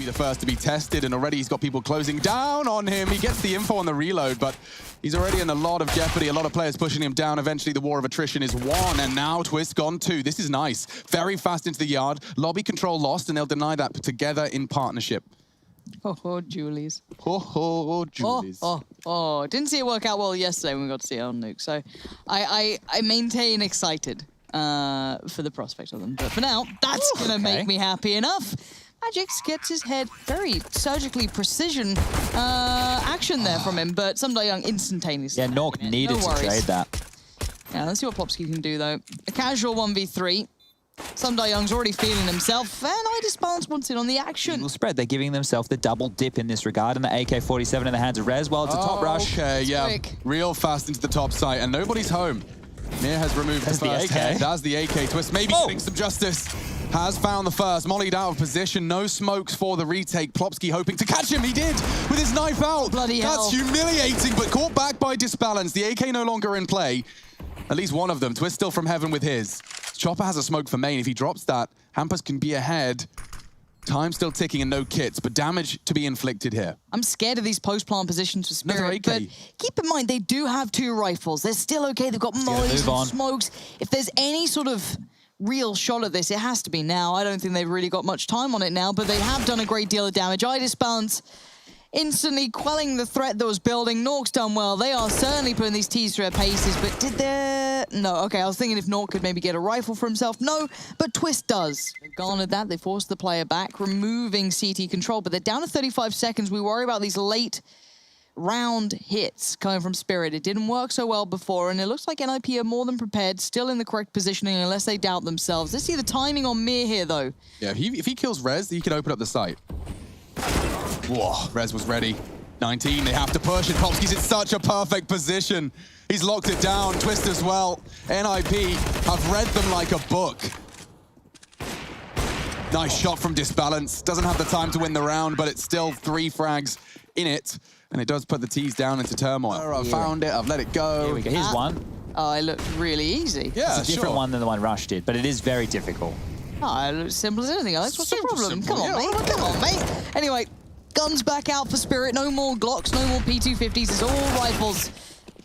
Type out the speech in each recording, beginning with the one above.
be the first to be tested, and already he's got people closing down on him. He gets the info on the reload, but he's already in a lot of jeopardy. A lot of players pushing him down. Eventually, the war of attrition is won, and now Twist gone 2. This is nice. Very fast into the yard. Lobby control lost, and they'll deny that together in partnership. Oh, Julies. Oh, Julies. Oh. Didn't see it work out well yesterday when we got to see it on Nuke. So I maintain excited for the prospect of them. But for now, that's going to make me happy enough. Magix gets his head, very surgically precision action there from him, but Young instantaneously. Yeah, Nork needed to trade that. Yeah, let's see what Plopsky can do, though. A casual 1v3. Young's already feeling himself, and iDisbalance wants in on the action. Eagle spread, they're giving themselves the double dip in this regard, and the AK-47 in the hands of Rez. Well, it's a top rush. Okay, yeah, quick. Real fast into the top site, and nobody's home. Mir has removed the first head. That's the AK. Twist maybe getting some justice. Has found the first. Mollied out of position. No smokes for the retake. Plopsky hoping to catch him. He did with his knife out. Bloody hell. That's humiliating, but caught back by Disbalance. The AK no longer in play. At least one of them. Twist still from heaven with his. Chopper has a smoke for main. If he drops that, Hampus can be ahead. Time still ticking and no kits, but damage to be inflicted here. I'm scared of these post-plant positions for Spirit, but keep in mind, they do have 2 rifles. They're still okay. They've got mollies and smokes. If there's any sort of real shot at this, it has to be now. I don't think they've really got much time on it now, but they have done a great deal of damage. iDisbalance instantly quelling the threat that was building. Nork's done well. They are certainly putting these T's through their paces, but did there... No, okay, I was thinking if Nork could maybe get a rifle for himself. No, but Twist does. They've garnered that. They forced the player back, removing CT control, but they're down to 35 seconds. We worry about these late round hits coming from Spirit. It didn't work so well before, and it looks like NIP are more than prepared, still in the correct positioning unless they doubt themselves. Let's see the timing on Mir here, though. Yeah, if he kills Rez, he can open up the site. Whoa, Rez was ready. 19, they have to push, and Plopsky's in such a perfect position. He's locked it down, Twist as well. NIP have read them like a book. Nice shot from Disbalance. Doesn't have the time to win the round, but it's still 3 frags in it, and it does put the T's down into turmoil. I've found it, I've let it go. Here we go, here's one. Oh, it looked really easy. Yeah, it's a different one than the one Rush did, but it is very difficult. Oh, it looks simple as anything, Alex. What's the problem? Come on, mate. Come on, mate. Anyway, guns back out for Spirit. No more Glocks, no more P250s. It's all rifles.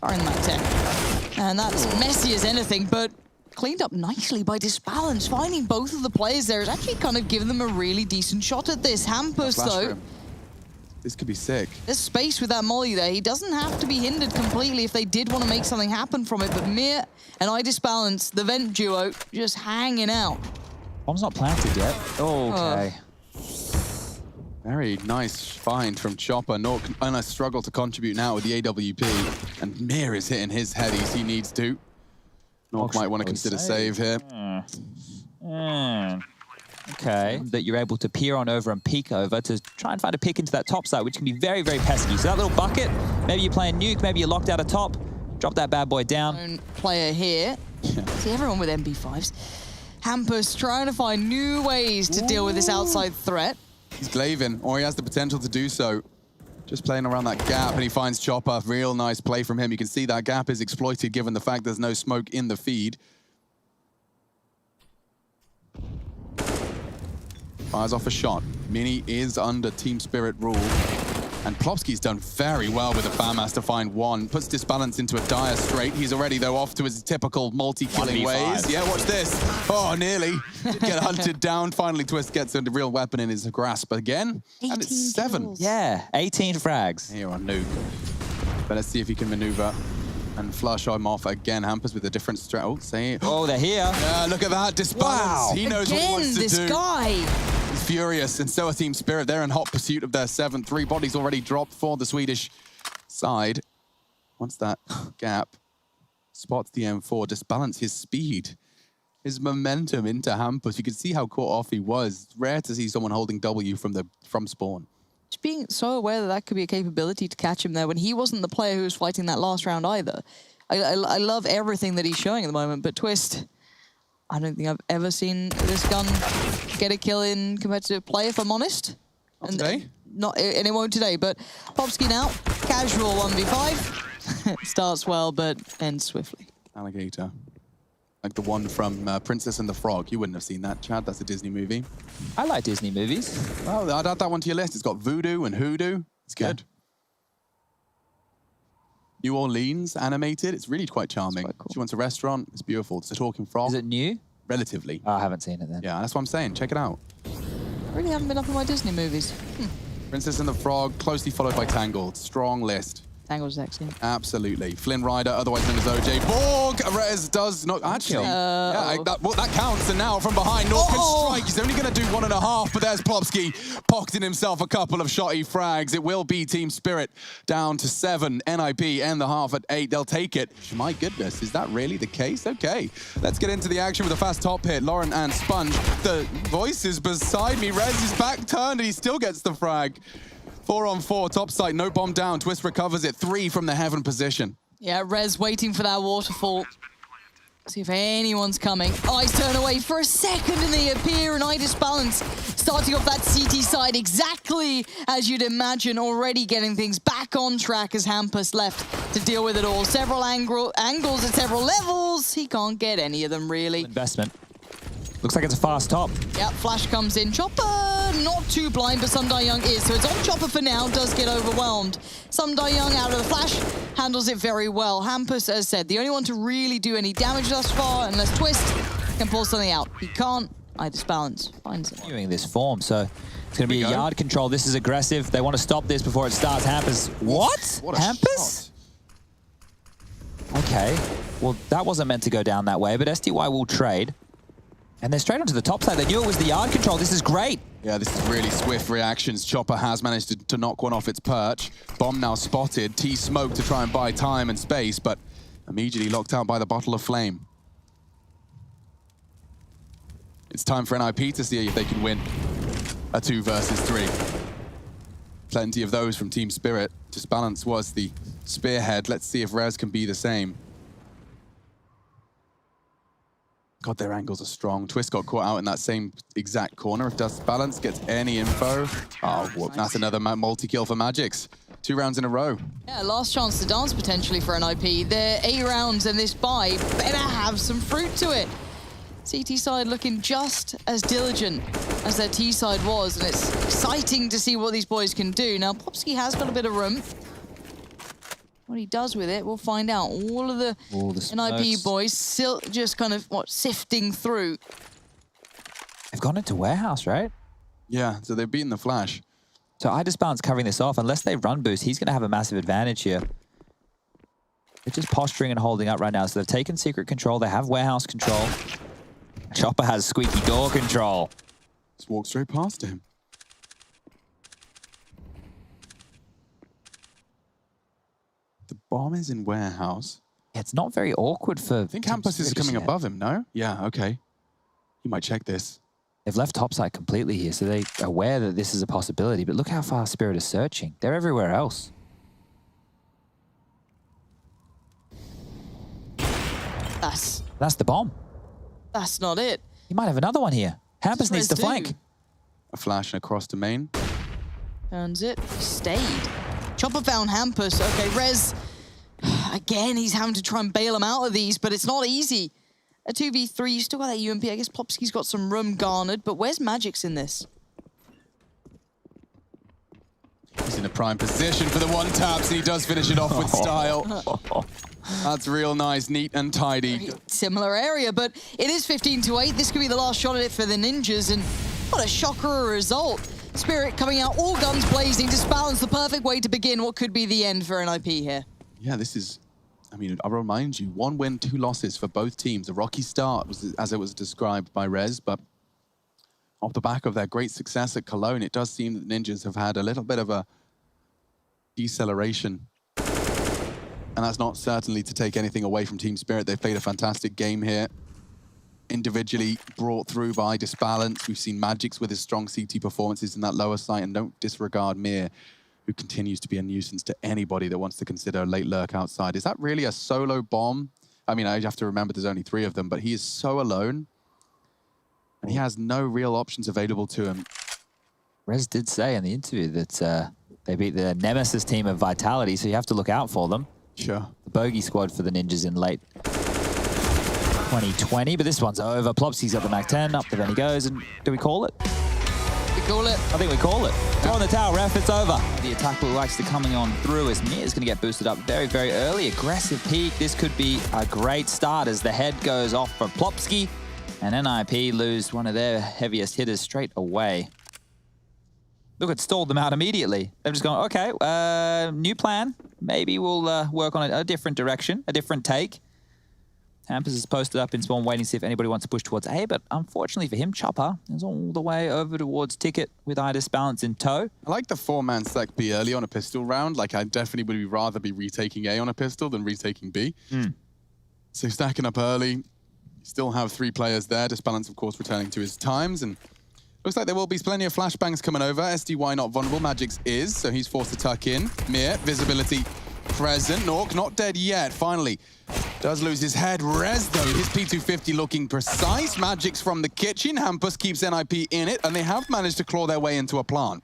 Firing that tech. And that's messy as anything, but cleaned up nicely by Disbalance. Finding both of the players there has actually kind of given them a really decent shot at this. Hampus, though. This could be sick. There's space with that molly there. He doesn't have to be hindered completely if they did want to make something happen from it, but Mir and iDisbalance, the vent duo, just hanging out. Bomb's not planted yet. Okay. Very nice find from Chopper. Nork and a struggle to contribute now with the AWP. And Mir is hitting his headies he needs to. Nork might want to consider save here. Okay, that you're able to peer on over and peek over to try and find a pick into that top side, which can be very, very pesky. So that little bucket, maybe you're playing Nuke, maybe you're locked out of top. Drop that bad boy down. Player here. See, everyone with MP5s. Hampus trying to find new ways to deal with this outside threat. He's glaving, or he has the potential to do so. Just playing around that gap, and he finds Chopper. Real nice play from him. You can see that gap is exploited given the fact there's no smoke in the feed. Fires off a shot. Mini is under Team Spirit rule. And Plopsky's done very well with the FAMAS to find one. Puts Disbalance into a dire strait. He's already, though, off to his typical multi-killing ways. Yeah, watch this. Oh, nearly. Did get hunted down. Finally, Twist gets a real weapon in his grasp again. And it's 7. Kills. Yeah, 18 frags. Here on Nuke. But let's see if he can maneuver and flush him off again. Hampus with a different strat. Oh, say it. Oh, they're here. Yeah, look at that. Disbalance. Wow. He knows what he wants to do. This guy. He's furious, and so are Team Spirit. They're in hot pursuit of their 7th. 3 bodies already dropped for the Swedish side. Once that gap spots the M4, Disbalance his speed, his momentum into Hampus. You can see how caught off he was. It's rare to see someone holding W from spawn. Just being so aware that that could be a capability to catch him there when he wasn't the player who was fighting that last round either. I love everything that he's showing at the moment, but Twist, I don't think I've ever seen this gun get a kill in competitive play, if I'm honest. Not today? And it won't today, but Plopsky now, casual 1v5. Starts well, but ends swiftly. Alligator. Like the one from Princess and the Frog. You wouldn't have seen that, Chad. That's a Disney movie. I like Disney movies. Well, I'd add that one to your list. It's got voodoo and hoodoo. It's good. New Orleans animated. It's really quite charming. Quite cool. She wants a restaurant. It's beautiful. It's a talking frog. Is it new? Relatively. Oh, I haven't seen it then. Yeah, that's what I'm saying. Check it out. I really haven't been up on my Disney movies. Princess and the Frog, closely followed by Tangled. Strong list. Tangled's excellent. Absolutely. Flynn Rider, otherwise known as OJ. Borg! Rez does not... Actually, that counts. And now from behind, North can strike. He's only going to do 1.5, but there's Plopsky pocketing himself a couple of shotty frags. It will be Team Spirit down to 7. NIP end the half at 8. They'll take it. My goodness, is that really the case? Okay, let's get into the action with a fast top hit. Lauren and Sponge. The voice is beside me. Rez is back turned and he still gets the frag. 4-on-4, top side, no bomb down. Twist recovers it, 3 from the heaven position. Yeah, Rez waiting for that waterfall. See if anyone's coming. Eyes turn away for a second and they appear, and Balance starting off that CT side exactly as you'd imagine, already getting things back on track as Hampus left to deal with it all. Several angles at several levels. He can't get any of them, really. Investment. Looks like it's a fast top. Yep, flash comes in. Chopper, not too blind, but Sundae is. So it's on Chopper for now, does get overwhelmed. Sundae out of the flash, handles it very well. Hampus, as said, the only one to really do any damage thus far, unless Twist can pull something out. He can't. Balance finds it. Doing this form, so it's going to be a yard control. This is aggressive. They want to stop this before it starts. Hampus, what Hampus? Shot. Okay, well, that wasn't meant to go down that way, but STY will trade. And they're straight onto the top side. They knew it was the yard control. This is great. Yeah, this is really swift reactions. Chopper has managed to knock one off its perch. Bomb now spotted. T-Smoke to try and buy time and space, but immediately locked out by the bottle of flame. It's time for NIP to see if they can win a 2 versus 3. Plenty of those from Team Spirit. Disbalance was the spearhead. Let's see if Rez can be the same. God, their angles are strong. Twist got caught out in that same exact corner. If Disbalance gets any info, well, that's another multi-kill for Magix. 2 rounds in a row. Yeah, last chance to dance potentially for NIP. They're 8 rounds and this buy better have some fruit to it. CT side looking just as diligent as their T side was, and it's exciting to see what these boys can do. Now, Plopsky has got a bit of room. What he does with it, we'll find out. All the NIP boys still just kind of, sifting through. They've gone into warehouse, right? Yeah, so they've beaten the flash. So Balance covering this off. Unless they run boost, he's going to have a massive advantage here. They're just posturing and holding up right now. So they've taken secret control. They have warehouse control. Chopper has squeaky door control. Just walk straight past him. The bomb is in warehouse. Yeah, it's not very awkward for... I think Hampus is coming above him, no? Yeah, okay. You might check this. They've left topside completely here, so they're aware that this is a possibility, but look how far Spirit is searching. They're everywhere else. That's the bomb. That's not it. He might have another one here. Hampus needs to flank. A flash and across domain. Turns it. Stayed. Chopper found Hampus. Okay, Rez. Again, he's having to try and bail him out of these, but it's not easy. A 2v3, you still got that UMP. I guess Plopsky's got some room garnered, but where's Magix in this? He's in a prime position for the one taps, and he does finish it off with style. That's real nice, neat and tidy. Similar area, but it is 15-8. This could be the last shot at it for the Ninjas, and what a shocker result. Spirit coming out, all guns blazing, Disbalance, the perfect way to begin what could be the end for NIP here. Yeah, this is, I mean, I'll remind you, 1 win, 2 losses for both teams. A rocky start, as it was described by Rez, but off the back of their great success at Cologne, it does seem that Ninjas have had a little bit of a deceleration. And that's not certainly to take anything away from Team Spirit. They've played a fantastic game here. Individually brought through by Disbalance. We've seen Magix with his strong CT performances in that lower site, and don't disregard Mir, who continues to be a nuisance to anybody that wants to consider a late lurk outside. Is that really a solo bomb? I mean, I have to remember there's only 3 of them, but he is so alone. And he has no real options available to him. Rez did say in the interview that they beat the Nemesis team of Vitality, so you have to look out for them. Sure. The bogey squad for the Ninjas in late. 2020, but this one's over. Plopsky's got the Mac 10, up the Venny goes, and do we call it? We call it. I think we call it. Throw in the towel, ref, it's over. The attack will actually coming on through as Mir's going to get boosted up very, very early. Aggressive peak. This could be a great start as the head goes off for Plopsky, and NIP lose one of their heaviest hitters straight away. Look, it stalled them out immediately. They're just going, okay, new plan. Maybe we'll work on a different direction, a different take. Hampus is posted up in spawn waiting to see if anybody wants to push towards A, but unfortunately for him, Chopper is all the way over towards Ticket with Idis Balance in tow. I like the 4-man stack B early on a pistol round. Like, I definitely would rather be retaking A on a pistol than retaking B. So stacking up early, you still have 3 players there. Disbalance, of course, returning to his times, and looks like there will be plenty of flashbangs coming over. SDY not vulnerable, Magix is, so he's forced to tuck in. Mir, visibility present. Nork not dead yet, finally. Does lose his head. Rez, though, his P250 looking precise. Magix from the kitchen. Hampus keeps NIP in it, and they have managed to claw their way into a plant.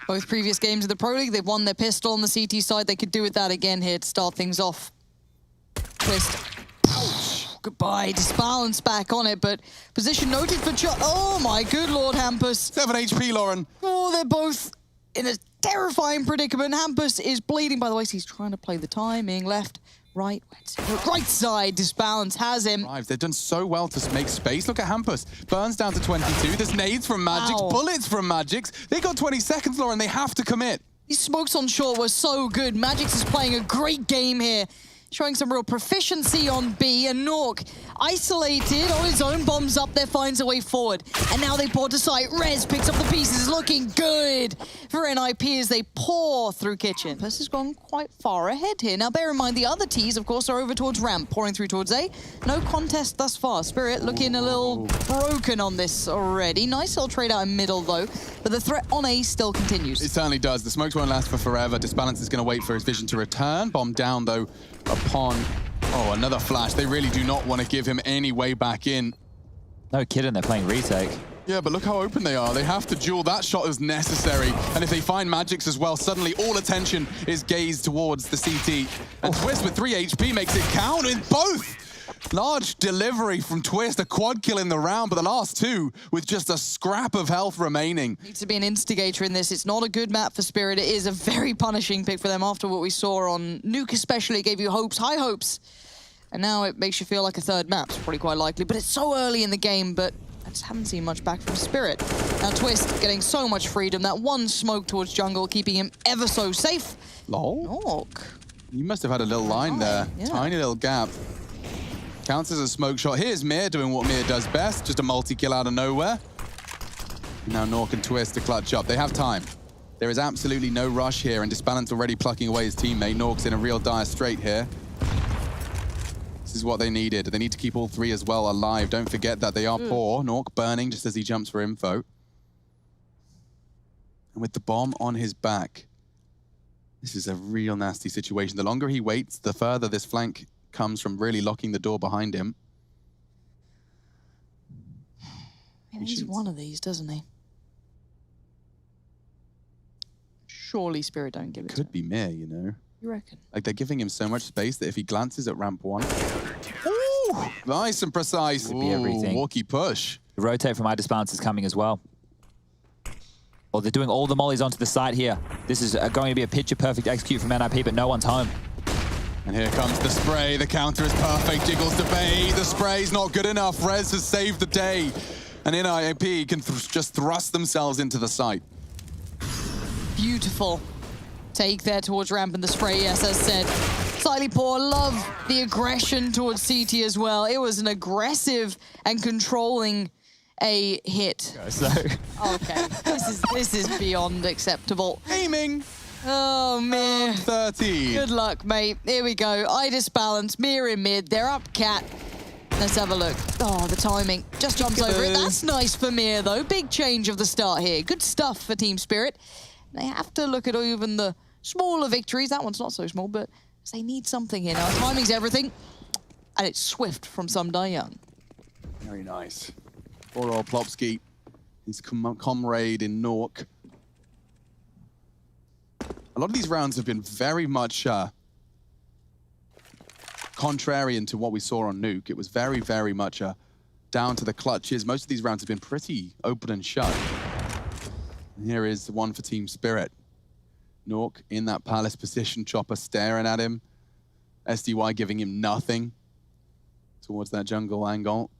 Both previous games of the Pro League, they've won their pistol on the CT side. They could do with that again here to start things off. Twist. Ouch. Goodbye. Disbalance back on it, but position noted for Chuck. Oh my good lord, Hampus. 7 HP, Lauren. Oh, they're both in a terrifying predicament. Hampus is bleeding. By the way, so he's trying to play the timing. Left, right, right side. Disbalance has him. They've done so well to make space. Look at Hampus. Burns down to 22. There's nades from Magix, bullets from Magix. They got 20 seconds, Lauren. They have to commit. These smokes on short were so good. Magix is playing a great game here, showing some real proficiency on B, and Nork isolated on his own, bombs up there, finds a way forward. And now they pour to site. Rez picks up the pieces, looking good for NIP as they pour through kitchen. This has gone quite far ahead here. Now bear in mind the other Ts, of course, are over towards ramp, pouring through towards A. No contest thus far. Spirit looking a little broken on this already. Nice little trade out in middle though, but the threat on A still continues. It certainly does. The smokes won't last for forever. Disbalance is going to wait for his vision to return. Bomb down though upon, another flash. They really do not want to give him any way back in. No kidding, they're playing retake. Yeah, but look how open they are. They have to duel that shot as necessary. And if they find Magix as well, suddenly all attention is gazed towards the CT. And Twist with 3 HP makes it count in both. Large delivery from Twist, a quad kill in the round, but the last 2 with just a scrap of health remaining. Needs to be an instigator in this. It's not a good map for Spirit. It is a very punishing pick for them after what we saw on Nuke especially. It gave you hopes, high hopes. And now it makes you feel like a third map. It's probably quite likely, but it's so early in the game, but I just haven't seen much back from Spirit. Now Twist getting so much freedom. That one smoke towards jungle, keeping him ever so safe. Lol. Nork. You must have had a little line there. Yeah. Tiny little gap. Counts as a smoke shot. Here's Mir doing what Mir does best, just a multi-kill out of nowhere. Now Nork and Twist to clutch up. They have time. There is absolutely no rush here, and Disbalance already plucking away his teammate. Nork's in a real dire strait here. This is what they needed. They need to keep all 3 as well alive. Don't forget that they are poor. Nork burning just as he jumps for info. And with the bomb on his back, this is a real nasty situation. The longer he waits, the further this flank comes from really locking the door behind him. He needs one of these, doesn't he? Surely Spirit don't give it to him. Could be Mir, you know. You reckon? Like, they're giving him so much space that if he glances at ramp 1... Ooh, nice and precise. Could be everything. Walkie push. The rotate from Idis Balance is coming as well. Well, they're doing all the mollies onto the site here. This is going to be a picture-perfect execute from NIP, but no one's home. And here comes the spray. The counter is perfect. Jiggles to bait. The spray's not good enough. Rez has saved the day. And NIP can just thrust themselves into the site. Beautiful take there towards ramp, and the spray, yes, as said. Slightly poor. Love the aggression towards CT as well. It was an aggressive and controlling a hit. So. Okay, this is beyond acceptable. Aiming. Oh, Mir. 30. Good luck, mate. Here we go. Idis Balance, Mir in mid. They're up cat. Let's have a look. Oh, the timing. Just jumps over it. That's nice for Mir, though. Big change of the start here. Good stuff for Team Spirit. They have to look at even the smaller victories. That one's not so small, but they need something here now. Timing's everything. And it's swift from Sumdai Young. Very nice. Poor old Plopsky. His comrade in Nork. A lot of these rounds have been very much contrarian to what we saw on Nuke. It was very, very much down to the clutches. Most of these rounds have been pretty open and shut. And here is one for Team Spirit. Nork in that palace position, Chopper staring at him. SDY giving him nothing towards that jungle angle.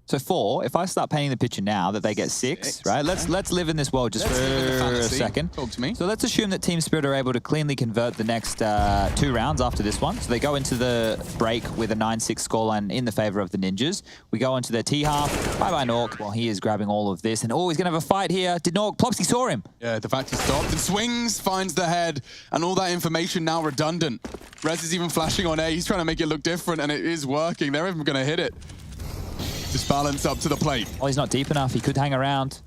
So 4, if I start painting the picture now that they get 6, right? Let's live in this world just for a second. Talk to me. So let's assume that Team Spirit are able to cleanly convert the next 2 rounds after this one. So they go into the break with a 9-6 scoreline in the favor of the Ninjas. We go into their T-half. Bye-bye, Nork. Well, he is grabbing all of this. And oh, he's going to have a fight here. Did Nork? Plopsky saw him. Yeah, the fact he stopped and swings, finds the head, and all that information now redundant. Rez is even flashing on A. He's trying to make it look different, and it is working. They're even going to hit it. Disbalance up to the plate. Oh, he's not deep enough. He could hang around.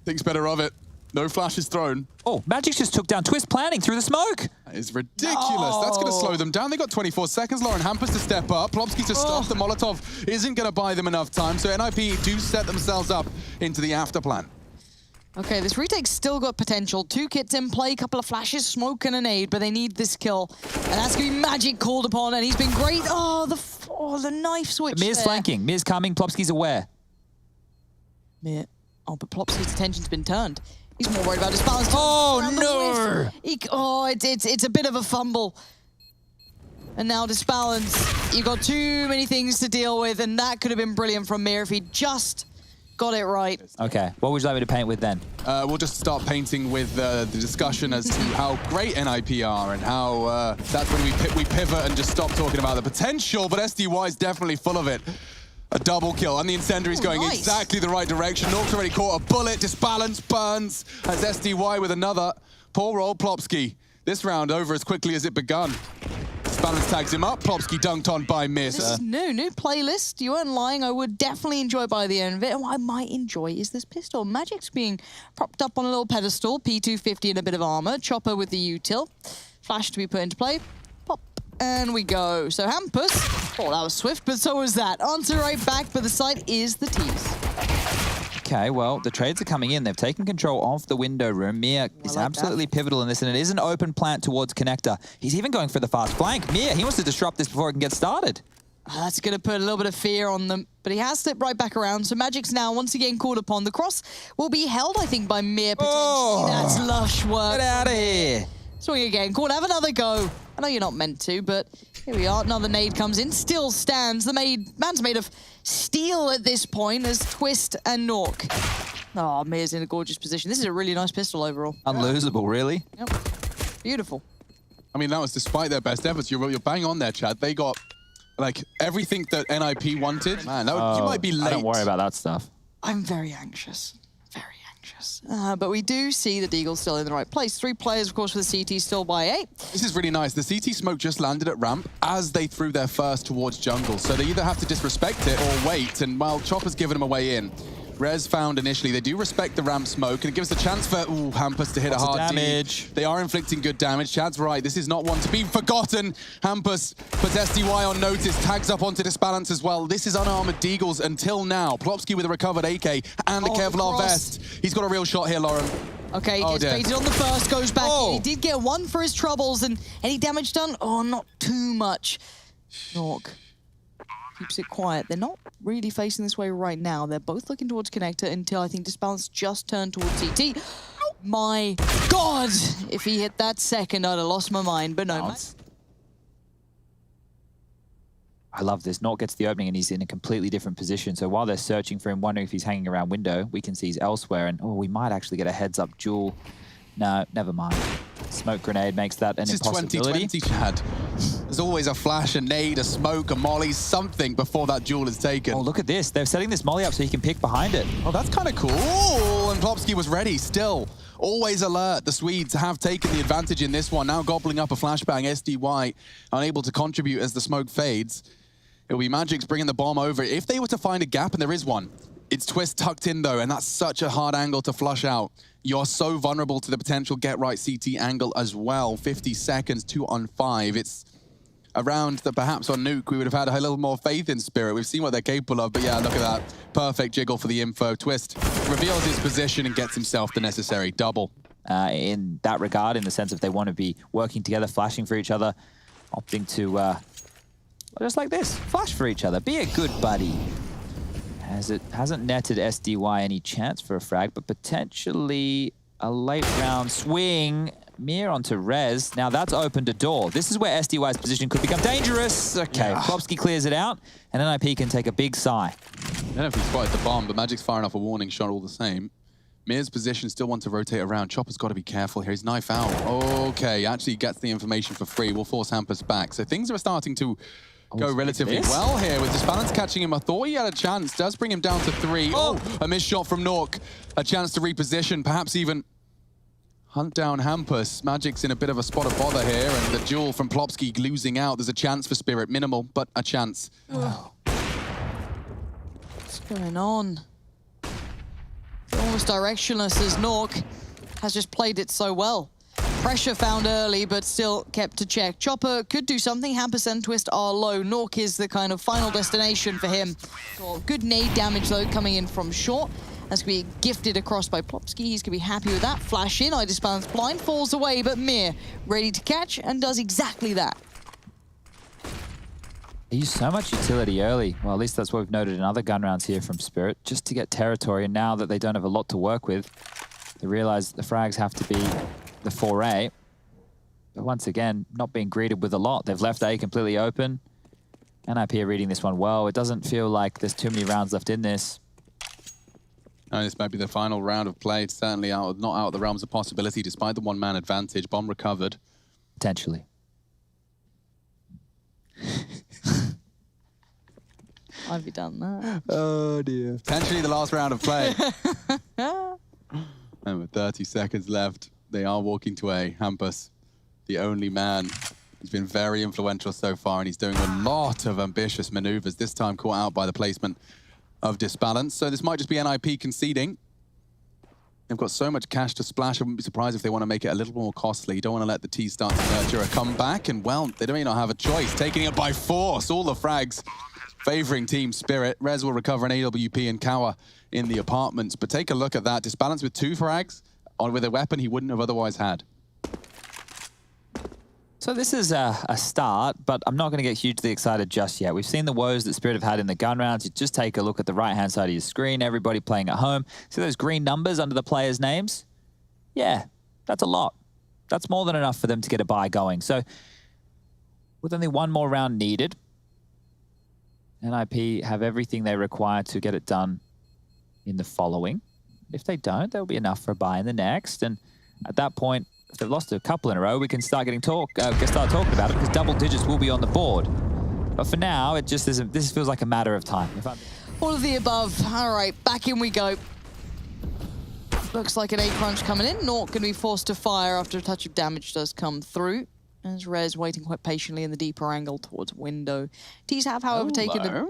Thinks better of it. No flash is thrown. Oh, Magic just took down Twist planning through the smoke. That is ridiculous. That's going to slow them down. They got 24 seconds. Lauren Hampus to step up. Plopsky to stop. The Molotov isn't going to buy them enough time. So NIP do set themselves up into the after plan. Okay, this retake's still got potential. 2 kits in play, couple of flashes, smoke and a nade, but they need this kill. And that's going to be Magic called upon, and he's been great. Oh, the knife switch Mir's flanking. Mir's coming. Plopsky's aware. Mir. Oh, but Plopsky's attention's been turned. He's more worried about his balance. Oh, no! It's a bit of a fumble. And now Disbalance. You've got too many things to deal with, and that could have been brilliant from Mir if he just got it right. Okay, what would you like me to paint with then? We'll just start painting with the discussion as to how great NIP are and how that's when we pivot and just stop talking about the potential, but SDY is definitely full of it. A double kill, and the incendiary's going exactly the right direction. Nork's already caught a bullet, Disbalance burns as SDY with another. Poor old Plopsky. This round over as quickly as it begun. Disbalance tags him up, Plopsky dunked on by Miss. This is new playlist. You weren't lying. I would definitely enjoy by the end of it. And what I might enjoy is this pistol. Magic's being propped up on a little pedestal. P250 and a bit of armor. Chopper with the util. Flash to be put into play. Pop. And we go. So Hampus. Oh, that was swift, but so was that. Answer right back, but the site is the tease. Okay, well, the trades are coming in. They've taken control of the window room. Mir is absolutely pivotal in this, and it is an open plant towards Connector. He's even going for the fast flank. Mir, he wants to disrupt this before it can get started. That's going to put a little bit of fear on them, but he has slipped right back around. So Magic's now once again called upon. The cross will be held, I think, by Mir potentially. Oh, that's lush work. Get out of here. Swing again. Called, have another go. I know you're not meant to, but here we are. Another nade comes in. Still stands. The man's made of steel at this point as Twist and Nork. Oh, Mir's in a gorgeous position. This is a really nice pistol overall. Unlosable, really. Yep. Beautiful. I mean, that was despite their best efforts. You're bang on there, Chad. They got, like, everything that NIP wanted. Man, that you might be late. Don't worry about that stuff. I'm very anxious. Very anxious. But we do see the Deagle's still in the right place. 3 players, of course, for the CT still by 8. This is really nice. The CT smoke just landed at ramp as they threw their first towards jungle. So they either have to disrespect it or wait. And while Chopper's given them a way in, Rez found initially, they do respect the ramp smoke, and it gives a chance for Hampus to hit a hard damage. They are inflicting good damage. Chad's right, this is not one to be forgotten. Hampus puts SDY on notice, tags up onto Disbalance as well. This is unarmored Deagles until now. Plopsky with a recovered AK and a Kevlar vest. He's got a real shot here, Lauren. Okay, he gets baited on the first, goes back in. He did get 1 for his troubles, and any damage done? Oh, not too much. Nork keeps it quiet. They're not really facing this way right now. They're both looking towards Connector until I think Disbalance just turned towards CT. My God! If he hit that second, I'd have lost my mind, but no. I love this. Nort gets the opening and he's in a completely different position. So while they're searching for him, wondering if he's hanging around window, we can see he's elsewhere. And we might actually get a heads-up duel. No, never mind. Smoke grenade makes that an impossibility. This is 2020, Chad. There's always a flash, a nade, a smoke, a molly, something before that duel is taken. Oh, look at this. They're setting this molly up so he can pick behind it. Oh, that's kind of cool. And Plopsky was ready still. Always alert. The Swedes have taken the advantage in this one. Now gobbling up a flashbang. SDY unable to contribute as the smoke fades. It'll be Magic's bringing the bomb over. If they were to find a gap, and there is one, it's Twist tucked in though, and that's such a hard angle to flush out. You're so vulnerable to the potential get right CT angle as well. 50 seconds, 2 on 5. It's a round that perhaps on Nuke we would have had a little more faith in Spirit. We've seen what they're capable of, but yeah, look at that. Perfect jiggle for the info. Twist reveals his position and gets himself the necessary double. In that regard, in the sense if they want to be working together, flashing for each other, opting to, just like this, flash for each other. Be a good buddy. As it hasn't netted SDY any chance for a frag, but potentially a late round swing. Mir onto Rez. Now that's opened a door. This is where SDY's position could become dangerous. Okay, yeah. Plopsky clears it out, and NIP can take a big sigh. I don't know if he spotted the bomb, but Magic's firing off a warning shot all the same. Mir's position still wants to rotate around. Chopper's got to be careful here. He's knife out. Okay, actually gets the information for free. We'll force Hampus back. So things are starting to go relatively well here with Disbalance catching him. I thought he had a chance. Does bring him down to 3. Oh, a missed shot from Nork. A chance to reposition, perhaps even hunt down Hampus. Magic's in a bit of a spot of bother here, and the duel from Plopsky losing out. There's a chance for Spirit, minimal, but a chance. Oh. What's going on? Almost directionless as Nork has just played it so well. Pressure found early, but still kept to check. Chopper could do something. Hampus and Twist are low. Nork is the kind of final destination for him. So good nade damage, though, coming in from short. That's going to be gifted across by Plopsky. He's going to be happy with that. Flash in, I Disbalance blind, falls away, but Mir ready to catch and does exactly that. They use so much utility early. Well, at least that's what we've noted in other gun rounds here from Spirit, just to get territory. And now that they don't have a lot to work with, they realize the frags have to be the 4A. But once again, not being greeted with a lot. They've left A completely open. NIP are reading this one well. It doesn't feel like there's too many rounds left in this. No, this might be the final round of play. It's certainly not out of the realms of possibility, despite the one-man advantage. Bomb recovered. Potentially. I'd be done that. Oh dear. Potentially the last round of play. And with 30 seconds left, they are walking to A. Hampus, the only man. He's been very influential so far, and he's doing a lot of ambitious maneuvers, this time caught out by the placement of Disbalance. So this might just be NIP conceding. They've got so much cash to splash, I wouldn't be surprised if they want to make it a little more costly. You don't want to let the T start to nurture a comeback, and well, they may not have a choice. Taking it by force, all the frags favoring Team Spirit. Rez will recover an AWP and Kawa in the apartments, but take a look at that. Disbalance with 2 frags, with a weapon he wouldn't have otherwise had. So this is a start, but I'm not going to get hugely excited just yet. We've seen the woes that Spirit have had in the gun rounds. You just take a look at the right-hand side of your screen, everybody playing at home. See those green numbers under the players' names? Yeah, that's a lot. That's more than enough for them to get a buy going. So with only one more round needed, NIP have everything they require to get it done in the following. If they don't, there'll be enough for a buy in the next. And at that point, if they've lost a couple in a row, we can start getting start talking about it, because double digits will be on the board. But for now, it just isn't. This feels like a matter of time. All of the above. All right, back in we go. Looks like an A crunch coming in. Nork going to be forced to fire after a touch of damage does come through. As Rez waiting quite patiently in the deeper angle towards window. T's have, however, taken a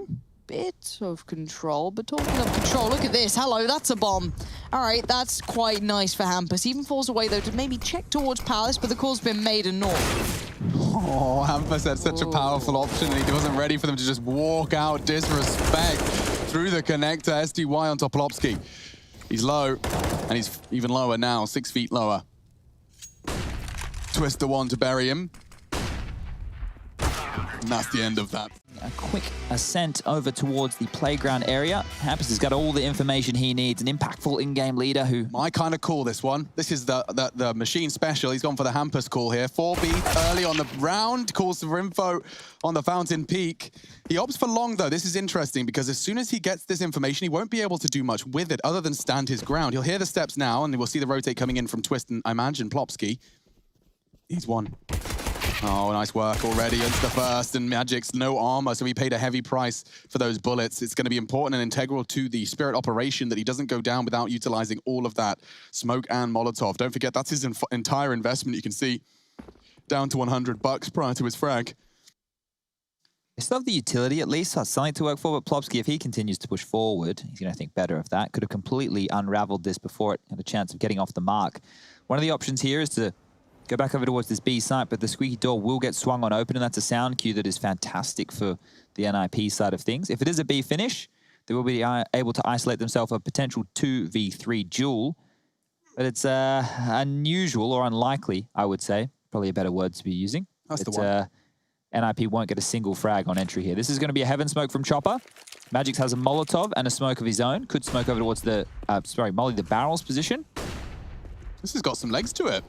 bit of control, but talking of control, look at this. Hello, that's a bomb. All right, that's quite nice for Hampus. Even falls away, though, to maybe check towards Palace, but the call's been made and North. Oh, Hampus had such a powerful option, and he wasn't ready for them to just walk out, disrespect through the connector. SDY on top Plopsky. He's low, and he's even lower now, 6 feet lower. Twist the one to bury him. And that's the end of that. A quick ascent over towards the playground area. Hampus has got all the information he needs. An impactful in-game leader who... My kind of call, this one. This is the machine special. He's gone for the Hampus call here. 4B early on the round. Calls for info on the Fountain Peak. He opts for long, though. This is interesting because as soon as he gets this information, he won't be able to do much with it other than stand his ground. He'll hear the steps now, and we'll see the rotate coming in from Twist and, I imagine, Plopsky. He's won. Oh, nice work already into the first, and Magic's no armor, so he paid a heavy price for those bullets. It's going to be important and integral to the Spirit operation that he doesn't go down without utilizing all of that smoke and Molotov. Don't forget, that's his entire investment. You can see down to $100 prior to his frag. They still have the utility at least, so that's something to work for, but Plopsky, if he continues to push forward, he's going to think better of that. Could have completely unraveled this before it had a chance of getting off the mark. One of the options here is to go back over towards this B site, but the squeaky door will get swung on open, and that's a sound cue that is fantastic for the NIP side of things. If it is a B finish, they will be able to isolate themselves a potential 2v3 duel, but it's unusual or unlikely, I would say. Probably a better word to be using. That's the one. NIP won't get a single frag on entry here. This is going to be a heaven smoke from Chopper. Magix has a Molotov and a smoke of his own. Could smoke over towards the, Molly the barrel's position. This has got some legs to it.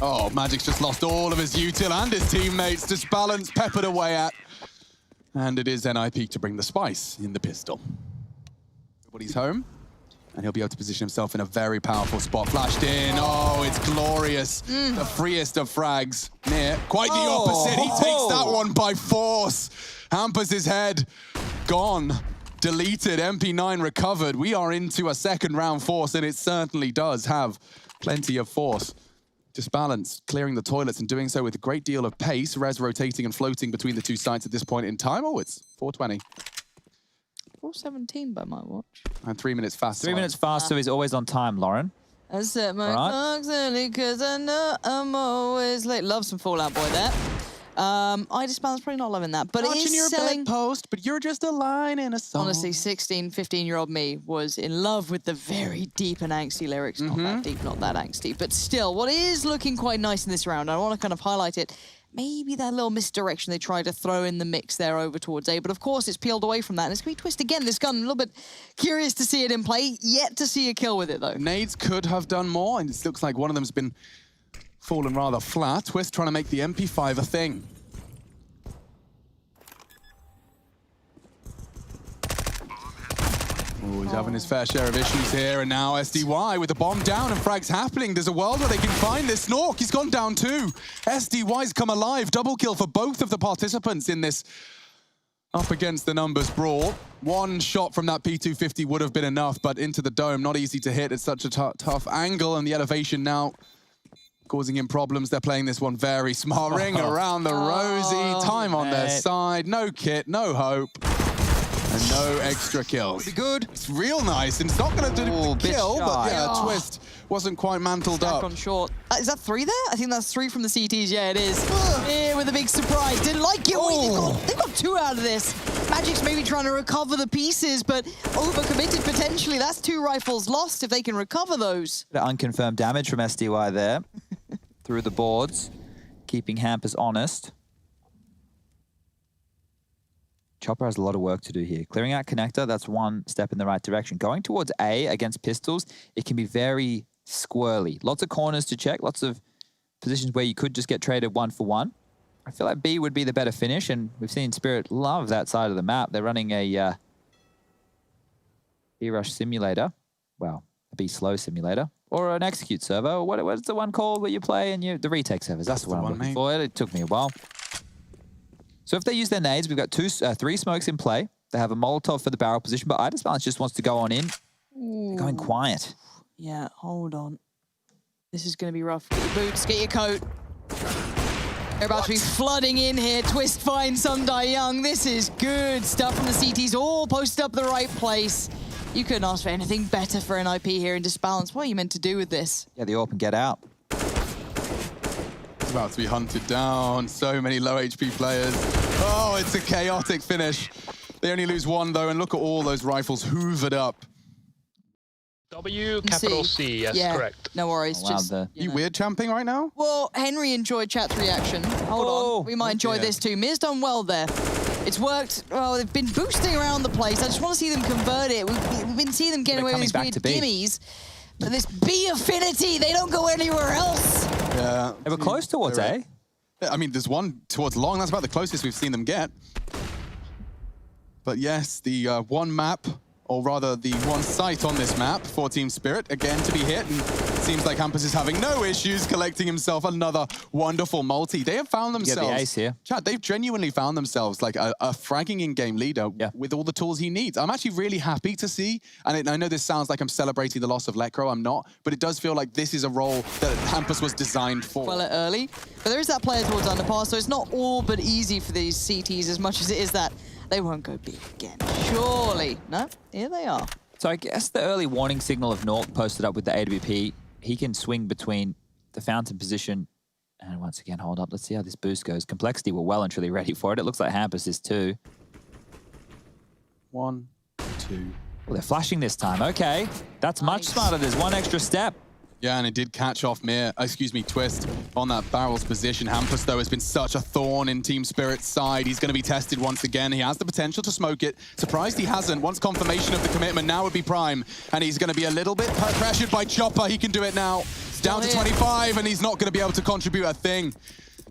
Oh, Magic's just lost all of his util and his teammates. Just balance peppered away at. And it is NIP to bring the spice in the pistol. Everybody's home. And he'll be able to position himself in a very powerful spot. Flashed in. Oh, it's glorious. The freest of frags. Near. Quite the opposite. He takes that one by force. Hampers his head. Gone. Deleted. MP9 recovered. We are into a second round force, and it certainly does have plenty of force. Just balance, clearing the toilets and doing so with a great deal of pace. Rez rotating and floating between the two sites at this point in time. Oh, it's 4:20. 4:17 by my watch. And 3 minutes faster. 3 minutes faster is always on time, Lauren. I set my clocks early because I know I'm always late. Love some Fallout Boy there. I just balance probably not loving that, but it is selling. Post, but you're just a line in a song. Honestly, 16, 15-year-old me was in love with the very deep and angsty lyrics. Not that deep, not that angsty, but still, what is looking quite nice in this round, I want to kind of highlight it, maybe that little misdirection they tried to throw in the mix there over towards A, but of course it's peeled away from that, and it's going to be Twist again, this gun, a little bit curious to see it in play, yet to see a kill with it though. Nades could have done more, and it looks like one of them's been fallen rather flat. Twist trying to make the MP5 a thing. Oh, he's having his fair share of issues here, and now SDY with the bomb down and frags happening. There's a world where they can find this. Snork, he's gone down too. SDY's come alive. Double kill for both of the participants in this up against the numbers brawl. One shot from that P250 would have been enough, but into the dome, not easy to hit. It's such a tough angle, and the elevation now causing him problems. They're playing this one very smart. Ring around the rosy. Time on their side. No kit, no hope. And no extra kills. Pretty good. It's real nice, and it's not going to do the kill, but yeah, Twist wasn't quite mantled up. On short. Is that 3 there? I think that's 3 from the CTs. Yeah, it is. Here with a big surprise. Didn't like it. They've got 2 out of this. Magic's maybe trying to recover the pieces, but overcommitted potentially. That's 2 rifles lost if they can recover those. Unconfirmed damage from SDY there. Through the boards, keeping Hampers honest. Chopper has a lot of work to do here. Clearing out connector, that's one step in the right direction. Going towards A against pistols, it can be very squirrely. Lots of corners to check, lots of positions where you could just get traded 1-for-1. I feel like B would be the better finish, and we've seen Spirit love that side of the map. They're running a B-Rush simulator. Well, a B-Slow simulator. Or an execute server, or what's the one called where you play and the retake servers? That's the one I'm looking for. It took me a while. So if they use their nades, we've got 3 smokes in play. They have a Molotov for the barrel position, but Balance just wants to go on in. They're going quiet. Yeah, hold on. This is going to be rough. Get your boots, get your coat. They're about to be flooding in here. Twist finds some Die Young. This is good stuff from the CTs, all posted up the right place. You couldn't ask for anything better for NIP here in Disbalance. What are you meant to do with this? Yeah, the AWP and get out. It's about to be hunted down. So many low HP players. Oh, it's a chaotic finish. They only lose 1 though, and look at all those rifles hoovered up. C, yes, correct. No worries. You weird champing right now? Well, Henry enjoyed chat's reaction. Hold on. We might enjoy this too. Mir's done well there. It's worked. Well, they've been boosting around the place. I just want to see them convert it. We've been seeing them get away with these weird gimmies. But this B affinity, they don't go anywhere else. Yeah. They were close towards A. I mean, there's one towards long. That's about the closest we've seen them get. But yes, the one map, or rather the one site on this map for Team Spirit, again to be hit, and it seems like Hampus is having no issues collecting himself another wonderful multi. They have found themselves, get the ace here. Chad, they've genuinely found themselves like a fragging in-game leader with all the tools he needs. I'm actually really happy to see, and I know this sounds like I'm celebrating the loss of Lekro, I'm not, but it does feel like this is a role that Hampus was designed for. Well, early, but there is that player towards underpass, so it's not all but easy for these CTs as much as it is that they won't go big again. Surely. No, here they are. So I guess the early warning signal of Nork posted up with the AWP, he can swing between the fountain position and once again, hold up. Let's see how this boost goes. Complexity were well and truly ready for it. It looks like Hampus is too. 1, 2. Well, they're flashing this time. Okay, that's much smarter. There's one extra step. Yeah, and it did catch off Twist on that barrel's position. Hampus, though, has been such a thorn in Team Spirit's side. He's going to be tested once again. He has the potential to smoke it. Surprised he hasn't. Once confirmation of the commitment, now would be prime. And he's going to be a little bit pressured by Chopper. He can do it now. It's down to 25, and he's not going to be able to contribute a thing.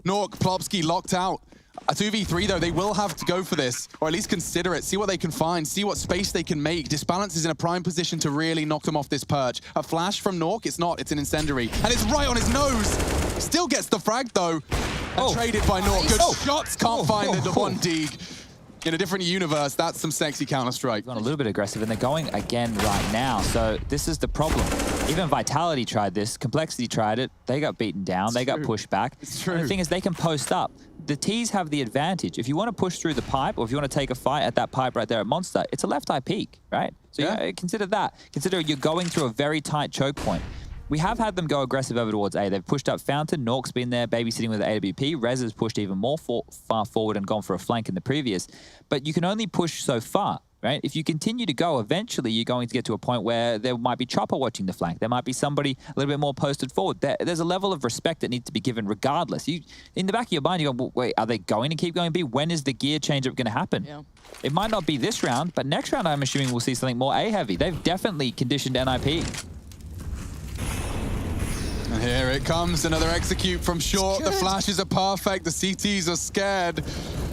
Nork, Plopsky locked out. A 2v3, though, they will have to go for this, or at least consider it, see what they can find, see what space they can make. Disbalance is in a prime position to really knock them off this perch. A flash from Nork, it's not, it's an incendiary. And it's right on his nose! Still gets the frag, though. And traded by Nork. Good shots, can't find the one dig. In a different universe, that's some sexy Counter-Strike. Gone a little bit aggressive, and they're going again right now. So this is the problem. Even Vitality tried this, Complexity tried it, they got beaten down, they got pushed back. It's true. And the thing is, they can post up. The T's have the advantage. If you want to push through the pipe, or if you want to take a fight at that pipe right there at Monster, it's a left eye peak, right? So you consider that. Consider you're going through a very tight choke point. We have had them go aggressive over towards A. They've pushed up Fountain, Nork's been there babysitting with the AWP, Rez has pushed even more far forward and gone for a flank in the previous. But you can only push so far, right? If you continue to go, eventually you're going to get to a point where there might be Chopper watching the flank. There might be somebody a little bit more posted forward. There's a level of respect that needs to be given regardless. In the back of your mind, you go, well, wait, are they going to keep going B? When is the gear change-up going to happen? Yeah. It might not be this round, but next round I'm assuming we'll see something more A-heavy. They've definitely conditioned NIP. And here it comes, another execute from short. The flashes are perfect, the CTs are scared.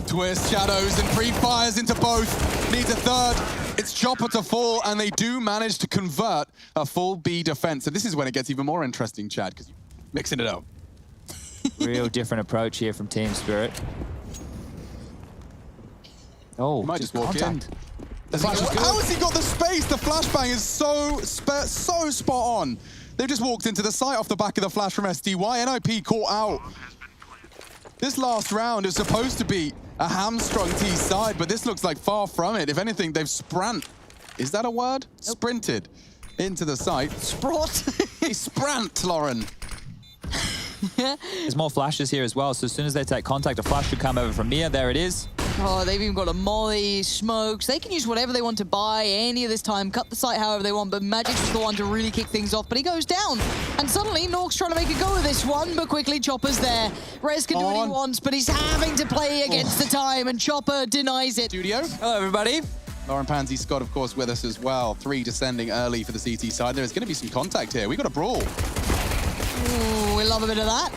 Twist, shadows, and pre-fires into both. Needs a third. It's Chopper to fall, and they do manage to convert a full B defense. So this is when it gets even more interesting, Chad, because you're mixing it up. Real different approach here from Team Spirit. Oh, might just walk contact. In. How has he got the space? The flashbang is so spot on. They've just walked into the site off the back of the flash from SDY. NIP caught out. This last round is supposed to be a hamstrung T side, but this looks like far from it. If anything, they've Is that a word? Nope. Sprinted into the site. He sprant, Lauren. There's more flashes here as well, so as soon as they take contact, a flash should come over from Mia. There it is. Oh, they've even got a molly, smokes. They can use whatever they want to buy any of this time, cut the site however they want, but Magic's just the one to really kick things off. But he goes down, and suddenly Nork's trying to make a go of this one, but quickly Chopper's there. Rez can do what he wants, but he's having to play against the time, and Chopper denies it. Studio. Hello, everybody. Lauren Pansy Scott, of course, with us as well. 3 descending early for the CT side. There's going to be some contact here. We got a brawl. Ooh, we love a bit of that.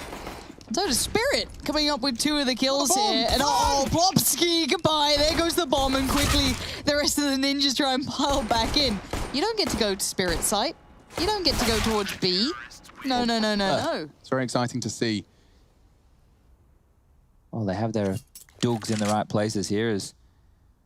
So does Spirit, coming up with 2 of the kills here. And Plopsky, goodbye. There goes the bomb, and quickly the rest of the ninjas try and pile back in. You don't get to go to Spirit site. You don't get to go towards B. No. It's very exciting to see. Well, they have their dugs in the right places here as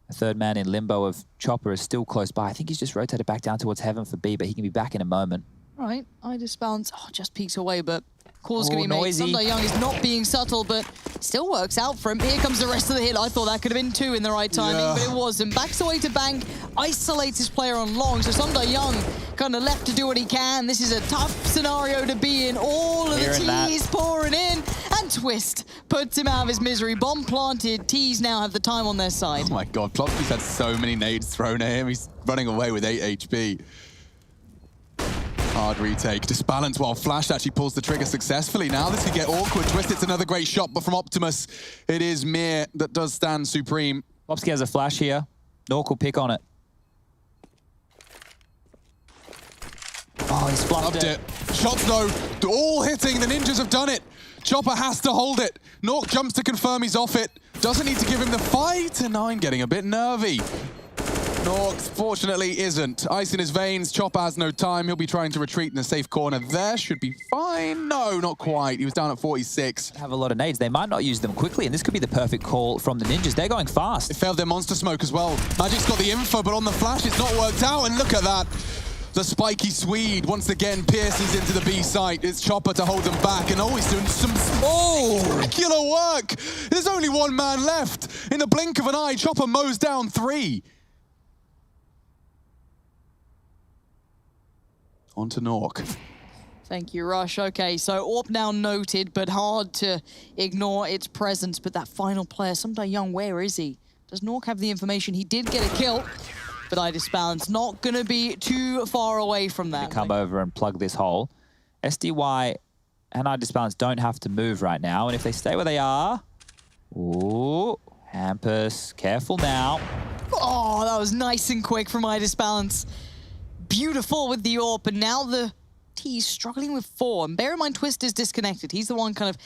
a third man in limbo of Chopper is still close by. I think he's just rotated back down towards Heaven for B, but he can be back in a moment. All right, I just bounce. Oh, just peeks away, but call's going to be made. Sunday is not being subtle, but still works out for him. Here comes the rest of the hit. I thought that could have been 2 in the right timing, but it wasn't. Backs away to Bank, isolates his player on long, so Sunday kind of left to do what he can. This is a tough scenario to be in. All of the T's pouring in, and Twist puts him out of his misery. Bomb planted. T's now have the time on their side. Oh my God, Plopsky's had so many nades thrown at him. He's running away with 8 HP. Hard retake. Disbalance while Flash actually pulls the trigger successfully. Now this could get awkward. Twist, it's another great shot, but from Optimus, it is Mir that does stand supreme. Plopsky has a flash here. Nork will pick on it. Oh, he's fluffed it. Shots though, all hitting. The ninjas have done it. Chopper has to hold it. Nork jumps to confirm he's off it. Doesn't need to give him the fight. And 9 getting a bit nervy. Nork, fortunately, isn't. Ice in his veins. Chopper has no time. He'll be trying to retreat in the safe corner. There should be fine. No, not quite. He was down at 46. Have a lot of nades. They might not use them quickly, and this could be the perfect call from the ninjas. They're going fast. It failed their monster smoke as well. Magic's got the info, but on the flash, it's not worked out. And look at that. The spiky Swede once again pierces into the B site. It's Chopper to hold them back, and he's doing some spectacular work. There's only 1 man left. In the blink of an eye, Chopper mows down 3. On to Nork. Thank you, Rush. Okay, so AWP now noted, but hard to ignore its presence. But that final player, Sunday Young, where is he? Does Nork have the information? He did get a kill, but I disbalance. Not going to be too far away from that. Come over and plug this hole. SDY and our Disbalance don't have to move right now. And if they stay where they are... Ooh, Hampus, careful now. Oh, that was nice and quick from my Disbalance. Beautiful with the AWP, but now the T's struggling with 4. And bear in mind, Twist is disconnected. He's the one kind of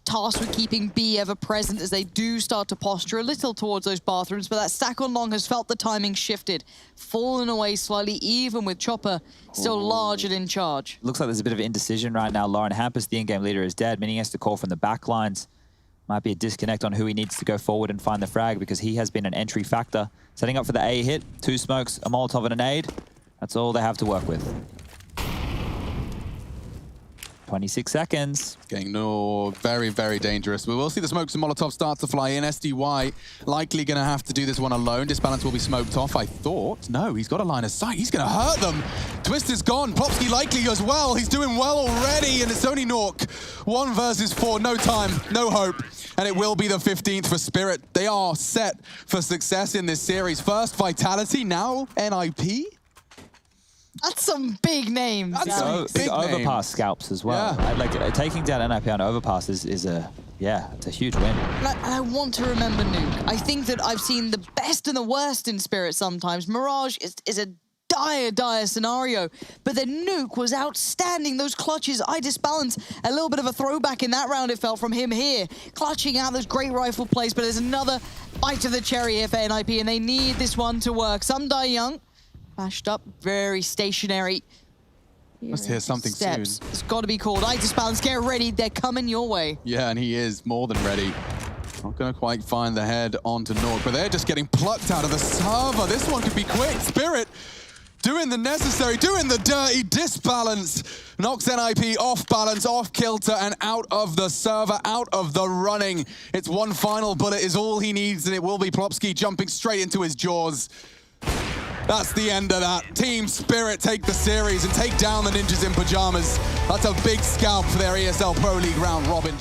tasked with keeping B ever present as they do start to posture a little towards those bathrooms, but that stack on long has felt the timing shifted, fallen away slightly, even with Chopper still large and in charge. Looks like there's a bit of indecision right now. Lauren Hampus, the in-game leader, is dead, meaning he has to call from the back lines. Might be a disconnect on who he needs to go forward and find the frag, because he has been an entry factor. Setting up for the A hit, 2 smokes, a Molotov and a nade. That's all they have to work with. 26 seconds. Getting very, very dangerous. We will see the smokes and Molotov start to fly in. SDY likely going to have to do this one alone. Disbalance will be smoked off, I thought. No, he's got a line of sight. He's going to hurt them. Twist is gone. Plopsky likely as well. He's doing well already, and it's only Nork. 1 versus 4. No time, no hope. And it will be the 15th for Spirit. They are set for success in this series. First Vitality, now NIP. That's some big names. That's big overpass scalps as well. Yeah. Right? Like taking down NIP on overpass is a it's a huge win. And I want to remember Nuke. I think that I've seen the best and the worst in Spirit sometimes. Mirage is a dire scenario, but then Nuke was outstanding. Those clutches, I Disbalance, a little bit of a throwback in that round it felt from him here, clutching out those great rifle plays, but there's another bite of the cherry here for NIP, and they need this one to work. Some die young. Bashed up, very stationary. Must hear something soon. It's got to be called. Disbalance, get ready. They're coming your way. Yeah, and he is more than ready. Not going to quite find the head onto Nork, but they're just getting plucked out of the server. This one could be quick. Spirit doing the necessary, doing the dirty. Disbalance knocks NIP off balance, off kilter, and out of the server, out of the running. It's one final bullet is all he needs, and it will be Plopsky jumping straight into his jaws. That's the end of that. Team Spirit take the series and take down the Ninjas in Pajamas. That's a big scalp for their ESL Pro League round robin.